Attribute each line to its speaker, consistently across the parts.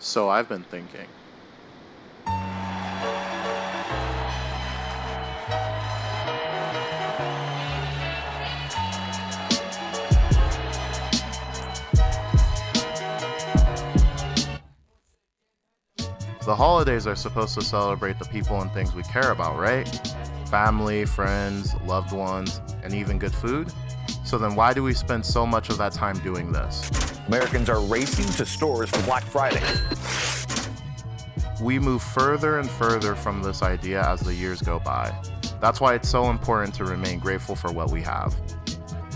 Speaker 1: So I've been thinking. The holidays are supposed to celebrate the people and things we care about, right? Family, friends, loved ones, and even good food. So then why do we spend so much of that time doing this?
Speaker 2: Americans are racing to stores for Black Friday.
Speaker 1: We move further and further from this idea as the years go by. That's why it's so important to remain grateful for what we have.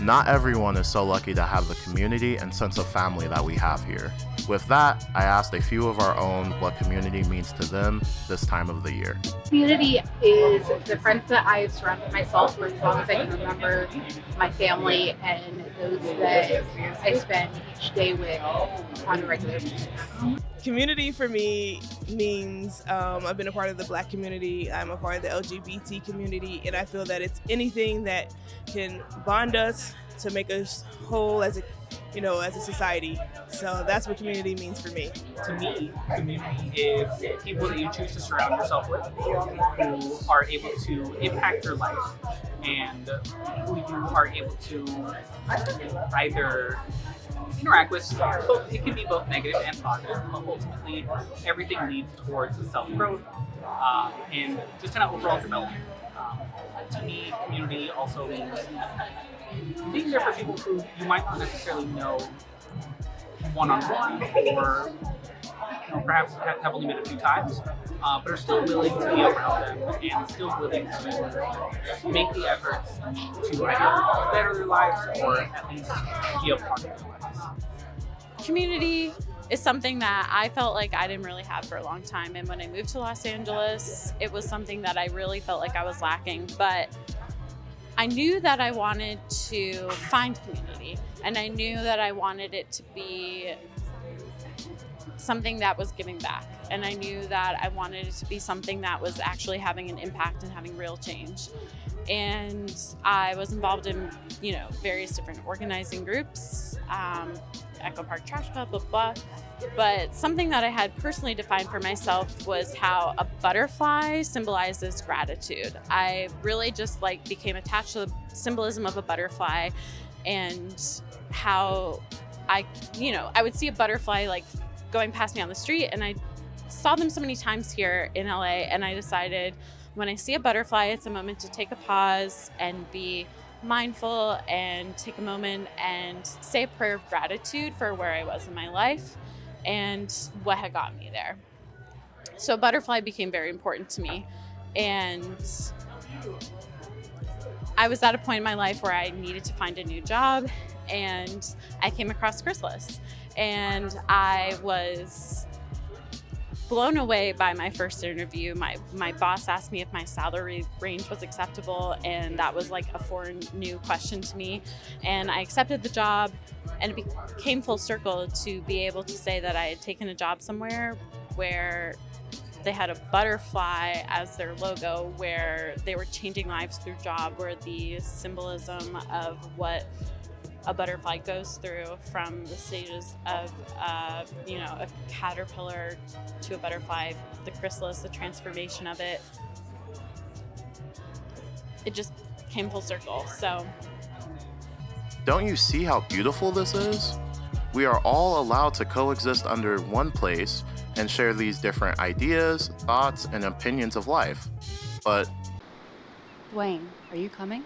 Speaker 1: Not everyone is so lucky to have the community and sense of family that we have here. With that, I asked a few of our own what community means to them this time of the year.
Speaker 3: Community is the friends that I've surrounded myself with as long as I can remember, my family, and those that I spend each day with on a regular basis.
Speaker 4: Community for me means I've been a part of the Black community, I'm a part of the LGBT community, and I feel that it's anything that can bond us to make us whole as a society. So that's what community means for me.
Speaker 5: To me, community is people that you choose to surround yourself with who are able to impact your life and who you are able to either interact with. It can be both negative and positive, but ultimately everything leads towards self-growth and just kind of overall development. To me, community also means being there for people who you might not necessarily know one-on-one or perhaps have only met a few times, but are still willing to be around them and still willing to make the efforts to either better their lives or at least be a part of their lives.
Speaker 6: Community is something that I felt like I didn't really have for a long time, and when I moved to Los Angeles, it was something that I really felt like I was lacking, but I knew that I wanted to find community, and I knew that I wanted it to be something that was giving back, and I knew that I wanted it to be something that was actually having an impact and having real change. And I was involved in, various different organizing groups, Echo Park Trash Club, blah, blah, blah. But something that I had personally defined for myself was how a butterfly symbolizes gratitude. I really just became attached to the symbolism of a butterfly, and how I would see a butterfly going past me on the street, and I saw them so many times here in LA, and I decided when I see a butterfly, it's a moment to take a pause and be mindful and take a moment and say a prayer of gratitude for where I was in my life and what had gotten me there. So butterfly became very important to me, and I was at a point in my life where I needed to find a new job, and I came across Chrysalis, and I was blown away by my first interview. My boss asked me if my salary range was acceptable, and that was like a foreign new question to me. And I accepted the job, and it came full circle to be able to say that I had taken a job somewhere where they had a butterfly as their logo, where they were changing lives through job, where the symbolism of what a butterfly goes through from the stages of, a caterpillar to a butterfly, the chrysalis, the transformation of it. It just came full circle, so.
Speaker 1: Don't you see how beautiful this is? We are all allowed to coexist under one place and share these different ideas, thoughts, and opinions of life. But
Speaker 7: Dwayne, are you coming?